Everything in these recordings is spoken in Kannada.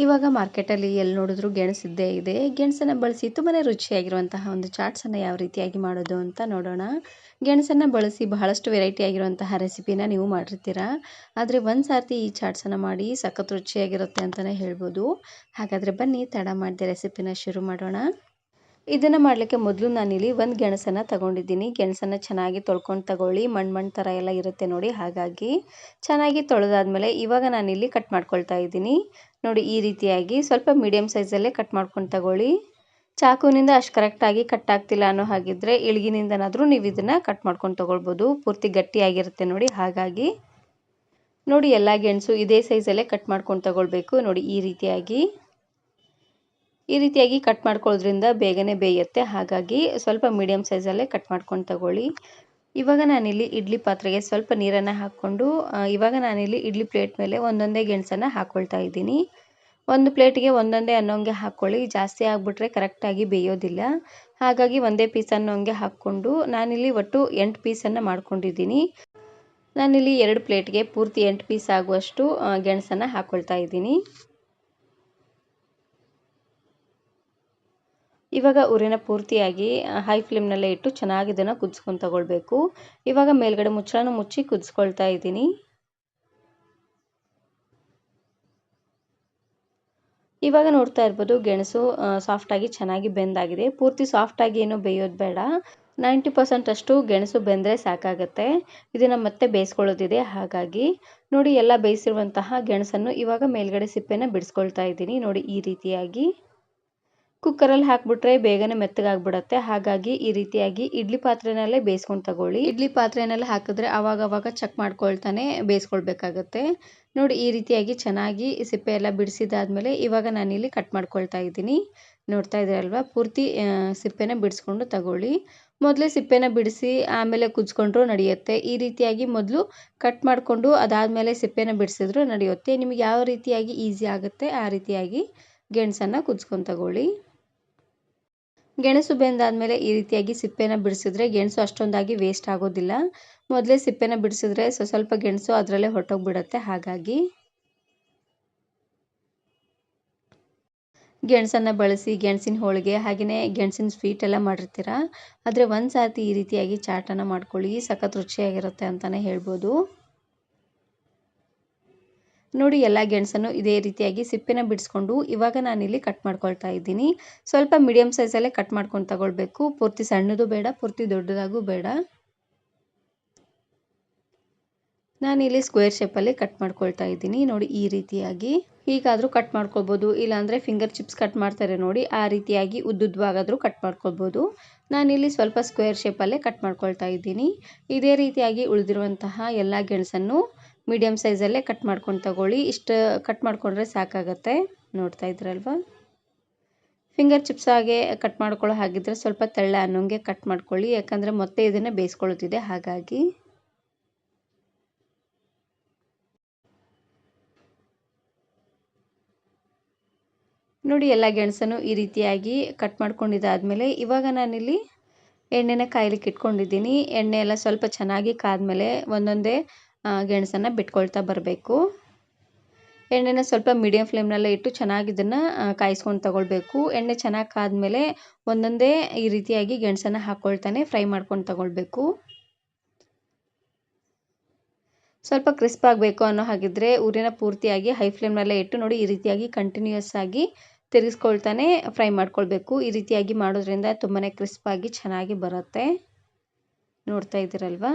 ಇವಾಗ ಮಾರ್ಕೆಟಲ್ಲಿ ಎಲ್ಲಿ ನೋಡಿದ್ರು ಗೆಣಸಿದ್ದೇ ಇದೆ. ಗೆಣಸನ್ನು ಬಳಸಿ ತುಂಬಾನೇ ರುಚಿಯಾಗಿರುವಂತಹ ಒಂದು ಚಾಟ್ಸನ್ನು ಯಾವ ರೀತಿಯಾಗಿ ಮಾಡೋದು ಅಂತ ನೋಡೋಣ. ಗೆಣಸನ್ನು ಬಳಸಿ ಬಹಳಷ್ಟು ವೆರೈಟಿ ಆಗಿರುವಂತಹ ರೆಸಿಪಿನ ನೀವು ಮಾಡಿರ್ತೀರಾ. ಆದರೆ ಒಂದು ಸಾರ್ತಿ ಈ ಚಾಟ್ಸನ್ನು ಮಾಡಿ ಸಖತ್ ರುಚಿಯಾಗಿರುತ್ತೆ ಅಂತಲೇ ಹೇಳ್ಬೋದು. ಹಾಗಾದರೆ ಬನ್ನಿ ತಡ ಮಾಡದೆ ರೆಸಿಪಿನ ಶುರು ಮಾಡೋಣ. ಇದನ್ನು ಮಾಡಲಿಕ್ಕೆ ಮೊದಲು ನಾನಿಲ್ಲಿ ಒಂದು ಗೆಣಸನ್ನು ತಗೊಂಡಿದ್ದೀನಿ. ಗೆಣಸನ್ನು ಚೆನ್ನಾಗಿ ತೊಳ್ಕೊಂಡು ತಗೊಳ್ಳಿ. ಮಣ್ಣು ಥರ ಎಲ್ಲ ಇರುತ್ತೆ ನೋಡಿ, ಹಾಗಾಗಿ ಚೆನ್ನಾಗಿ ತೊಳೆದಾದ್ಮೇಲೆ ಇವಾಗ ನಾನಿಲ್ಲಿ ಕಟ್ ಮಾಡ್ಕೊಳ್ತಾ ಇದ್ದೀನಿ. ನೋಡಿ ಈ ರೀತಿಯಾಗಿ ಸ್ವಲ್ಪ ಮೀಡಿಯಮ್ ಸೈಜಲ್ಲೇ ಕಟ್ ಮಾಡ್ಕೊಂಡು ತಗೊಳ್ಳಿ. ಚಾಕುವಿನಿಂದ ಅಷ್ಟು ಕರೆಕ್ಟಾಗಿ ಕಟ್ ಆಗ್ತಿಲ್ಲ ಅನ್ನೋ ಹಾಗಿದ್ರೆ ಇಳ್ಗಿನಿಂದನಾದರೂ ನೀವು ಇದನ್ನು ಕಟ್ ಮಾಡ್ಕೊಂಡು ತೊಗೊಳ್ಬೋದು. ಪೂರ್ತಿ ಗಟ್ಟಿಯಾಗಿರುತ್ತೆ ನೋಡಿ, ಹಾಗಾಗಿ ನೋಡಿ ಎಲ್ಲ ಗೆಣಸು ಇದೇ ಸೈಜಲ್ಲೇ ಕಟ್ ಮಾಡ್ಕೊಂಡು ತಗೊಳ್ಬೇಕು. ನೋಡಿ ಈ ರೀತಿಯಾಗಿ ಕಟ್ ಮಾಡ್ಕೊಳ್ಳೋದ್ರಿಂದ ಬೇಗನೆ ಬೇಯುತ್ತೆ. ಹಾಗಾಗಿ ಸ್ವಲ್ಪ ಮೀಡಿಯಮ್ ಸೈಜಲ್ಲೇ ಕಟ್ ಮಾಡ್ಕೊಂಡು ತಗೊಳ್ಳಿ. ಇವಾಗ ನಾನಿಲ್ಲಿ ಇಡ್ಲಿ ಪಾತ್ರೆಗೆ ಸ್ವಲ್ಪ ನೀರನ್ನು ಹಾಕ್ಕೊಂಡು ಇವಾಗ ನಾನಿಲ್ಲಿ ಇಡ್ಲಿ ಪ್ಲೇಟ್ ಮೇಲೆ ಒಂದೊಂದೇ ಗೆಣಸನ್ನು ಹಾಕ್ಕೊಳ್ತಾ ಇದ್ದೀನಿ. ಒಂದು ಪ್ಲೇಟಿಗೆ ಒಂದೊಂದೇ ಅನ್ನೋಂಗೆ ಹಾಕ್ಕೊಳ್ಳಿ. ಜಾಸ್ತಿ ಆಗಿಬಿಟ್ರೆ ಕರೆಕ್ಟಾಗಿ ಬೇಯೋದಿಲ್ಲ. ಹಾಗಾಗಿ ಒಂದೇ ಪೀಸ್ ಅನ್ನೋಂಗೆ ಹಾಕ್ಕೊಂಡು ನಾನಿಲ್ಲಿ ಒಟ್ಟು 8 ಪೀಸನ್ನು ಮಾಡ್ಕೊಂಡಿದ್ದೀನಿ. ನಾನಿಲ್ಲಿ 2 ಪ್ಲೇಟ್ಗೆ ಪೂರ್ತಿ 8 ಪೀಸ್ ಆಗುವಷ್ಟು ಗೆಣಸನ್ನು ಹಾಕ್ಕೊಳ್ತಾ ಇದ್ದೀನಿ. ಇವಾಗ ಉರಿನ ಪೂರ್ತಿಯಾಗಿ ಹೈ ಫ್ಲೇಮ್ನಲ್ಲೇ ಇಟ್ಟು ಚೆನ್ನಾಗಿ ಇದನ್ನು ಕುದಿಸ್ಕೊಂಡು ತಗೊಳ್ಬೇಕು. ಇವಾಗ ಮೇಲ್ಗಡೆ ಮುಚ್ಚಳನ ಮುಚ್ಚಿ ಕುದಿಸ್ಕೊಳ್ತಾ ಇದ್ದೀನಿ. ಇವಾಗ ನೋಡ್ತಾ ಇರ್ಬೋದು ಗೆಣಸು ಸಾಫ್ಟಾಗಿ ಚೆನ್ನಾಗಿ ಬೆಂದಾಗಿದೆ. ಪೂರ್ತಿ ಸಾಫ್ಟಾಗಿ ಏನೂ ಬೇಯೋದು ಬೇಡ. 90% ಅಷ್ಟು ಗೆಣಸು ಬೆಂದರೆ ಸಾಕಾಗುತ್ತೆ. ಇದನ್ನು ಮತ್ತೆ ಬೇಯಿಸ್ಕೊಳ್ಳೋದಿದೆ. ಹಾಗಾಗಿ ನೋಡಿ ಎಲ್ಲ ಬೇಯಿಸಿರುವಂತಹ ಗೆಣಸನ್ನು ಇವಾಗ ಮೇಲ್ಗಡೆ ಸಿಪ್ಪೆನ ಬಿಡಿಸ್ಕೊಳ್ತಾ ಇದ್ದೀನಿ. ನೋಡಿ ಈ ರೀತಿಯಾಗಿ ಕುಕ್ಕರಲ್ಲಿ ಹಾಕ್ಬಿಟ್ರೆ ಬೇಗನೆ ಮೆತ್ತಗಾಗ್ಬಿಡುತ್ತೆ. ಹಾಗಾಗಿ ಈ ರೀತಿಯಾಗಿ ಇಡ್ಲಿ ಪಾತ್ರೆನಲ್ಲೇ ಬೇಯಿಸ್ಕೊಂಡು ತಗೊಳ್ಳಿ. ಇಡ್ಲಿ ಪಾತ್ರೆನಲ್ಲಿ ಹಾಕಿದ್ರೆ ಆವಾಗ ಚೆಕ್ ಮಾಡ್ಕೊಳ್ತಾನೆ ಬೇಯಿಸ್ಕೊಳ್ಬೇಕಾಗತ್ತೆ. ನೋಡಿ ಈ ರೀತಿಯಾಗಿ ಚೆನ್ನಾಗಿ ಸಿಪ್ಪೆ ಎಲ್ಲ ಬಿಡಿಸಿದಾದ್ಮೇಲೆ ಇವಾಗ ನಾನಿಲ್ಲಿ ಕಟ್ ಮಾಡ್ಕೊಳ್ತಾ ಇದ್ದೀನಿ. ನೋಡ್ತಾ ಇದ್ದೀರಲ್ವಾ, ಪೂರ್ತಿ ಸಿಪ್ಪೆನ ಬಿಡಿಸ್ಕೊಂಡು ತಗೊಳ್ಳಿ. ಮೊದಲೇ ಸಿಪ್ಪೆನ ಬಿಡಿಸಿ ಆಮೇಲೆ ಕುದಿಸ್ಕೊಂಡ್ರೂ ನಡೆಯುತ್ತೆ. ಈ ರೀತಿಯಾಗಿ ಮೊದಲು ಕಟ್ ಮಾಡಿಕೊಂಡು ಅದಾದಮೇಲೆ ಸಿಪ್ಪೆನ ಬಿಡಿಸಿದ್ರು ನಡೆಯುತ್ತೆ. ನಿಮಗೆ ಯಾವ ರೀತಿಯಾಗಿ ಈಸಿ ಆಗುತ್ತೆ ಆ ರೀತಿಯಾಗಿ ಗೆಣಸನ್ನು ಕುದಿಸ್ಕೊಂಡು ತಗೊಳ್ಳಿ. ಗೆಣಸು ಬೆಂದಾದ್ಮೇಲೆ ಈ ರೀತಿಯಾಗಿ ಸಿಪ್ಪೆನ ಬಿಡಿಸಿದ್ರೆ ಗೆಣಸು ಅಷ್ಟೊಂದಾಗಿ ವೇಸ್ಟ್ ಆಗೋದಿಲ್ಲ. ಮೊದಲೇ ಸಿಪ್ಪೆನ ಬಿಡಿಸಿದ್ರೆ ಸ್ವಲ್ಪ ಗೆಣಸು ಅದರಲ್ಲೇ ಹೊರಟೋಗ್ಬಿಡುತ್ತೆ. ಹಾಗಾಗಿ ಗೆಣಸನ್ನು ಬಳಸಿ ಗೆಣಸಿನ ಹೋಳಿಗೆ ಹಾಗೆಯೇ ಗೆಣಸಿನ ಸ್ವೀಟ್ ಎಲ್ಲ ಮಾಡಿರ್ತೀರ. ಆದರೆ ಒಂದು ಸಾರ್ತಿ ಈ ರೀತಿಯಾಗಿ ಚಾಟನ್ನು ಮಾಡ್ಕೊಳ್ಳಿ, ಸಖತ್ ರುಚಿಯಾಗಿರುತ್ತೆ ಅಂತಲೇ ಹೇಳ್ಬೋದು. ನೋಡಿ ಎಲ್ಲ ಗೆಣಸನ್ನು ಇದೇ ರೀತಿಯಾಗಿ ಸಿಪ್ಪೆನ ಬಿಡಿಸ್ಕೊಂಡು ಇವಾಗ ನಾನಿಲ್ಲಿ ಕಟ್ ಮಾಡ್ಕೊಳ್ತಾ ಇದ್ದೀನಿ. ಸ್ವಲ್ಪ ಮೀಡಿಯಮ್ ಸೈಜಲ್ಲೇ ಕಟ್ ಮಾಡ್ಕೊಂಡು ತಗೊಳ್ಬೇಕು. ಪೂರ್ತಿ ಸಣ್ಣದು ಬೇಡ, ಪೂರ್ತಿ ದೊಡ್ಡದಾಗೂ ಬೇಡ. ನಾನಿಲ್ಲಿ ಸ್ಕ್ವೇರ್ ಶೇಪಲ್ಲಿ ಕಟ್ ಮಾಡ್ಕೊಳ್ತಾ ಇದ್ದೀನಿ. ನೋಡಿ ಈ ರೀತಿಯಾಗಿ ಹೀಗಾದರೂ ಕಟ್ ಮಾಡ್ಕೊಳ್ಬೋದು. ಇಲ್ಲಾಂದರೆ ಫಿಂಗರ್ ಚಿಪ್ಸ್ ಕಟ್ ಮಾಡ್ತಾರೆ ನೋಡಿ, ಆ ರೀತಿಯಾಗಿ ಉದ್ದುದ್ದವಾಗಾದರೂ ಕಟ್ ಮಾಡ್ಕೊಳ್ಬೋದು. ನಾನಿಲ್ಲಿ ಸ್ವಲ್ಪ ಸ್ಕ್ವೇರ್ ಶೇಪಲ್ಲೇ ಕಟ್ ಮಾಡ್ಕೊಳ್ತಾ ಇದ್ದೀನಿ. ಇದೇ ರೀತಿಯಾಗಿ ಉಳಿದಿರುವಂತಹ ಎಲ್ಲ ಗೆಣಸನ್ನು ಮೀಡಿಯಮ್ ಸೈಜಲ್ಲೇ ಕಟ್ ಮಾಡ್ಕೊಂಡು ತಗೊಳ್ಳಿ. ಇಷ್ಟು ಕಟ್ ಮಾಡಿಕೊಂಡ್ರೆ ಸಾಕಾಗತ್ತೆ. ನೋಡ್ತಾ ಇದ್ರಲ್ವಾ, ಫಿಂಗರ್ ಚಿಪ್ಸ್ ಹಾಗೆ ಕಟ್ ಮಾಡ್ಕೊಳ್ಳೋ ಹಾಗಿದ್ರೆ ಸ್ವಲ್ಪ ತೆಳ್ಳ ಅನ್ನೋಂಗೆ ಕಟ್ ಮಾಡ್ಕೊಳ್ಳಿ. ಯಾಕಂದರೆ ಮತ್ತೆ ಇದನ್ನು ಬೇಯಿಸ್ಕೊಳ್ಳೋದಿದೆ. ಹಾಗಾಗಿ ನೋಡಿ ಎಲ್ಲ ಗೆಣಸನ್ನು ಈ ರೀತಿಯಾಗಿ ಕಟ್ ಮಾಡ್ಕೊಂಡಿದ್ದಾದಮೇಲೆ ಇವಾಗ ನಾನಿಲ್ಲಿ ಎಣ್ಣೆನ ಕಾಯ್ಲಿಕ್ಕೆ ಇಟ್ಕೊಂಡಿದ್ದೀನಿ. ಎಣ್ಣೆ ಎಲ್ಲ ಸ್ವಲ್ಪ ಚೆನ್ನಾಗಿ ಕಾದ್ಮೇಲೆ ಒಂದೊಂದೇ ಗೆಣಸನ್ನು ಬಿಟ್ಕೊಳ್ತಾ ಬರಬೇಕು. ಎಣ್ಣೆನ ಸ್ವಲ್ಪ ಮೀಡಿಯಮ್ ಫ್ಲೇಮ್ನಲ್ಲೇ ಇಟ್ಟು ಚೆನ್ನಾಗಿ ಇದನ್ನು ಕಾಯಿಸ್ಕೊಂಡು ತಗೊಳ್ಬೇಕು. ಎಣ್ಣೆ ಚೆನ್ನಾಗಿ ಕಾದ್ಮೇಲೆ ಒಂದೊಂದೇ ಈ ರೀತಿಯಾಗಿ ಗೆಣಸನ್ನು ಹಾಕ್ಕೊಳ್ತಾನೆ ಫ್ರೈ ಮಾಡ್ಕೊಂಡು ತಗೊಳ್ಬೇಕು. ಸ್ವಲ್ಪ ಕ್ರಿಸ್ಪ್ ಆಗಬೇಕು ಅನ್ನೋ ಹಾಗಿದ್ರೆ ಉರಿನ ಪೂರ್ತಿಯಾಗಿ ಹೈ ಫ್ಲೇಮ್ನಲ್ಲೇ ಇಟ್ಟು ನೋಡಿ ಈ ರೀತಿಯಾಗಿ ಕಂಟಿನ್ಯೂಯಸ್ ಆಗಿ ತಿರುಗಿಸ್ಕೊಳ್ತಾನೆ ಫ್ರೈ ಮಾಡ್ಕೊಳ್ಬೇಕು. ಈ ರೀತಿಯಾಗಿ ಮಾಡೋದ್ರಿಂದ ತುಂಬಾ ಕ್ರಿಸ್ಪಾಗಿ ಚೆನ್ನಾಗಿ ಬರುತ್ತೆ. ನೋಡ್ತಾ ಇದ್ದೀರಲ್ವಾ,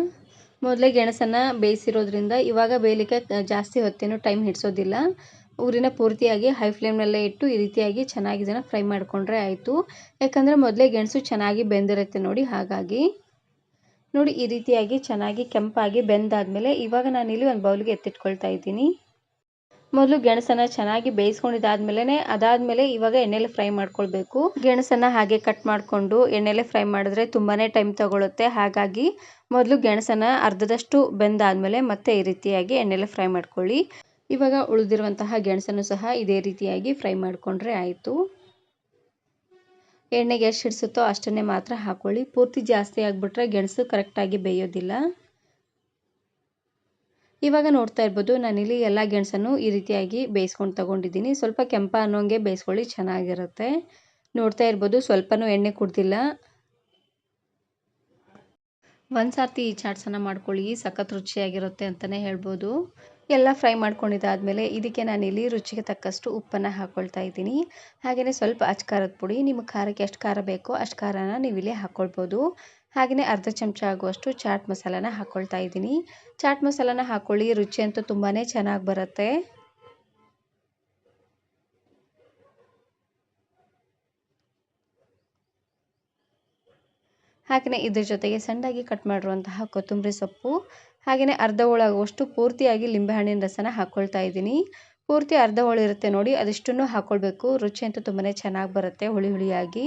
ಮೊದಲೇ ಗೆಣಸನ್ನು ಬೇಯಿಸಿರೋದ್ರಿಂದ ಇವಾಗ ಬೇಯಲಿಕ್ಕೆ ಜಾಸ್ತಿ ಹೊತ್ತೇನು ಟೈಮ್ ಹಿಡಿಸೋದಿಲ್ಲ. ಊರಿನ ಪೂರ್ತಿಯಾಗಿ ಹೈ ಫ್ಲೇಮ್ನಲ್ಲೇ ಇಟ್ಟು ಈ ರೀತಿಯಾಗಿ ಚೆನ್ನಾಗಿ ಇದನ್ನು ಫ್ರೈ ಮಾಡಿಕೊಂಡ್ರೆ ಆಯಿತು. ಯಾಕಂದರೆ ಮೊದಲೇ ಗೆಣಸು ಚೆನ್ನಾಗಿ ಬೆಂದಿರುತ್ತೆ ನೋಡಿ, ಹಾಗಾಗಿ ನೋಡಿ ಈ ರೀತಿಯಾಗಿ ಚೆನ್ನಾಗಿ ಕೆಂಪಾಗಿ ಬೆಂದಾದ್ಮೇಲೆ ಇವಾಗ ನಾನಿಲ್ಲಿ ಒಂದು ಬೌಲ್ಗೆ ಎತ್ತಿಟ್ಕೊಳ್ತಾ ಇದ್ದೀನಿ. ಮೊದಲು ಗೆಣಸನ್ನು ಚೆನ್ನಾಗಿ ಅದಾದಮೇಲೆ ಇವಾಗ ಎಣ್ಣೆಲೆ ಫ್ರೈ ಮಾಡ್ಕೊಳ್ಬೇಕು. ಗೆಣಸನ್ನು ಹಾಗೆ ಕಟ್ ಮಾಡಿಕೊಂಡು ಎಣ್ಣೆಲೆ ಫ್ರೈ ಮಾಡಿದ್ರೆ ತುಂಬಾ ಟೈಮ್ ತಗೊಳುತ್ತೆ. ಹಾಗಾಗಿ ಮೊದಲು ಗೆಣಸನ್ನು ಅರ್ಧದಷ್ಟು ಬೆಂದಾದ್ಮೇಲೆ ಮತ್ತೆ ಈ ರೀತಿಯಾಗಿ ಎಣ್ಣೆಲೆ ಫ್ರೈ ಮಾಡ್ಕೊಳ್ಳಿ. ಇವಾಗ ಉಳಿದಿರುವಂತಹ ಗೆಣಸನ್ನು ಸಹ ಇದೇ ರೀತಿಯಾಗಿ ಫ್ರೈ ಮಾಡಿಕೊಂಡ್ರೆ ಆಯಿತು. ಎಣ್ಣೆಗೆ ಎಷ್ಟು ಹಿಡಿಸುತ್ತೋ ಅಷ್ಟನ್ನೇ ಮಾತ್ರ ಹಾಕ್ಕೊಳ್ಳಿ. ಪೂರ್ತಿ ಜಾಸ್ತಿ ಆಗಿಬಿಟ್ರೆ ಗೆಣಸು ಕರೆಕ್ಟಾಗಿ ಬೇಯೋದಿಲ್ಲ. ಇವಾಗ ನೋಡ್ತಾ ಇರ್ಬೋದು ನಾನಿಲ್ಲಿ ಎಲ್ಲ ಗೆಣಸನ್ನು ಈ ರೀತಿಯಾಗಿ ಬೇಯಿಸ್ಕೊಂಡು ತಗೊಂಡಿದ್ದೀನಿ. ಸ್ವಲ್ಪ ಕೆಂಪ ಅನ್ನೋಂಗೆ ಬೇಯಿಸ್ಕೊಳ್ಳಿ, ಚೆನ್ನಾಗಿರುತ್ತೆ. ನೋಡ್ತಾ ಇರ್ಬೋದು ಸ್ವಲ್ಪನೂ ಎಣ್ಣೆ ಕುಡ್ದಿಲ್ಲ. ಒಂದು ಸರ್ತಿ ಈ ಚಾಟ್ಸನ್ನು ಮಾಡ್ಕೊಳ್ಳಿ, ಸಖತ್ ರುಚಿಯಾಗಿರುತ್ತೆ ಅಂತಲೇ ಹೇಳ್ಬೋದು. ಎಲ್ಲ ಫ್ರೈ ಮಾಡ್ಕೊಂಡಿದ್ದಾದಮೇಲೆ ಇದಕ್ಕೆ ನಾನಿಲ್ಲಿ ರುಚಿಗೆ ತಕ್ಕಷ್ಟು ಉಪ್ಪನ್ನು ಹಾಕ್ಕೊಳ್ತಾ ಇದ್ದೀನಿ. ಹಾಗೆಯೇ ಸ್ವಲ್ಪ ಅಚ್ಕಾರದ ಪುಡಿ, ನಿಮಗೆ ಖಾರಕ್ಕೆ ಎಷ್ಟು ಖಾರ ಬೇಕೋ ಅಷ್ಟು ಖಾರನ ನೀವಿಲ್ಲಿ ಹಾಕ್ಕೊಳ್ಬೋದು. ಹಾಗೆಯೇ ಅರ್ಧ ಚಮಚ ಆಗುವಷ್ಟು ಚಾಟ್ ಮಸಾಲಾನ ಹಾಕ್ಕೊಳ್ತಾ ಇದ್ದೀನಿ. ಚಾಟ್ ಮಸಾಲಾನ ಹಾಕ್ಕೊಳ್ಳಿ, ರುಚಿ ಅಂತೂ ತುಂಬಾ ಚೆನ್ನಾಗಿ ಬರುತ್ತೆ. ಹಾಗೆಯೇ ಇದ್ರ ಜೊತೆಗೆ ಸಣ್ಣದಾಗಿ ಕಟ್ ಮಾಡಿರುವಂತಹ ಕೊತ್ತಂಬರಿ ಸೊಪ್ಪು, ಹಾಗೆಯೇ ಅರ್ಧ ಹೋಳಾಗುವಷ್ಟು ಪೂರ್ತಿಯಾಗಿ ಲಿಂಬೆಹಣ್ಣಿನ ರಸನ ಹಾಕ್ಕೊಳ್ತಾ ಇದ್ದೀನಿ. ಪೂರ್ತಿ ಅರ್ಧ ಹೋಳಿರುತ್ತೆ ನೋಡಿ, ಅದಿಷ್ಟನ್ನು ಹಾಕ್ಕೊಳ್ಬೇಕು. ರುಚಿ ಅಂತೂ ತುಂಬಾ ಚೆನ್ನಾಗಿ ಬರುತ್ತೆ ಹುಳಿ ಹುಳಿಯಾಗಿ.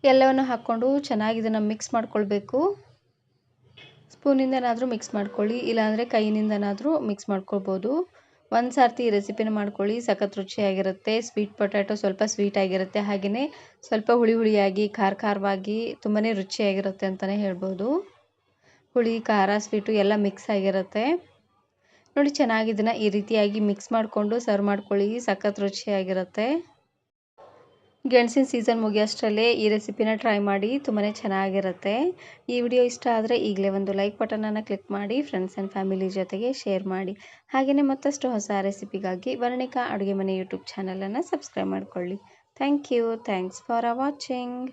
ಎಲ್ಲವನ್ನು ಹಾಕ್ಕೊಂಡು ಚೆನ್ನಾಗಿ ಇದನ್ನು ಮಿಕ್ಸ್ ಮಾಡ್ಕೊಳ್ಬೇಕು. ಸ್ಪೂನಿಂದನಾದರೂ ಮಿಕ್ಸ್ ಮಾಡ್ಕೊಳ್ಳಿ, ಇಲ್ಲಾಂದರೆ ಕೈಯಿಂದನಾದರೂ ಮಿಕ್ಸ್ ಮಾಡ್ಕೊಳ್ಬೋದು. ಒಂದು ಸರ್ತಿ ಈ ರೆಸಿಪಿನ ಮಾಡ್ಕೊಳ್ಳಿ, ಸಖತ್ ರುಚಿಯಾಗಿರುತ್ತೆ. ಸ್ವೀಟ್ ಪೊಟ್ಯಾಟೊ ಸ್ವಲ್ಪ ಸ್ವೀಟಾಗಿರುತ್ತೆ, ಹಾಗೆಯೇ ಸ್ವಲ್ಪ ಹುಳಿ ಹುಳಿಯಾಗಿ ಖಾರವಾಗಿ ತುಂಬಾ ರುಚಿಯಾಗಿರುತ್ತೆ ಅಂತಲೇ ಹೇಳ್ಬೋದು. ಹುಳಿ ಖಾರ ಸ್ವೀಟು ಎಲ್ಲ ಮಿಕ್ಸ್ ಆಗಿರುತ್ತೆ ನೋಡಿ. ಚೆನ್ನಾಗಿ ಇದನ್ನು ಈ ರೀತಿಯಾಗಿ ಮಿಕ್ಸ್ ಮಾಡಿಕೊಂಡು ಸರ್ವ್ ಮಾಡ್ಕೊಳ್ಳಿ, ಸಖತ್ ರುಚಿಯಾಗಿರುತ್ತೆ. ಗೆಣಸಿನ ಸೀಸನ್ ಮುಗಿಯೋಷ್ಟರಲ್ಲೇ ಈ ರೆಸಿಪಿನ ಟ್ರೈ ಮಾಡಿ, ತುಂಬಾ ಚೆನ್ನಾಗಿರುತ್ತೆ. ಈ ವಿಡಿಯೋ ಇಷ್ಟ ಆದರೆ ಈಗಲೇ ಒಂದು ಲೈಕ್ ಬಟನನ್ನು ಕ್ಲಿಕ್ ಮಾಡಿ, ಫ್ರೆಂಡ್ಸ್ ಆ್ಯಂಡ್ ಫ್ಯಾಮಿಲಿ ಜೊತೆಗೆ ಶೇರ್ ಮಾಡಿ. ಹಾಗೆಯೇ ಮತ್ತಷ್ಟು ಹೊಸ ರೆಸಿಪಿಗಾಗಿ ವರ್ಣಿಕಾ ಅಡುಗೆ ಮನೆ ಯೂಟ್ಯೂಬ್ ಚಾನಲನ್ನು ಸಬ್ಸ್ಕ್ರೈಬ್ ಮಾಡಿಕೊಳ್ಳಿ. Thank you. Thanks for watching.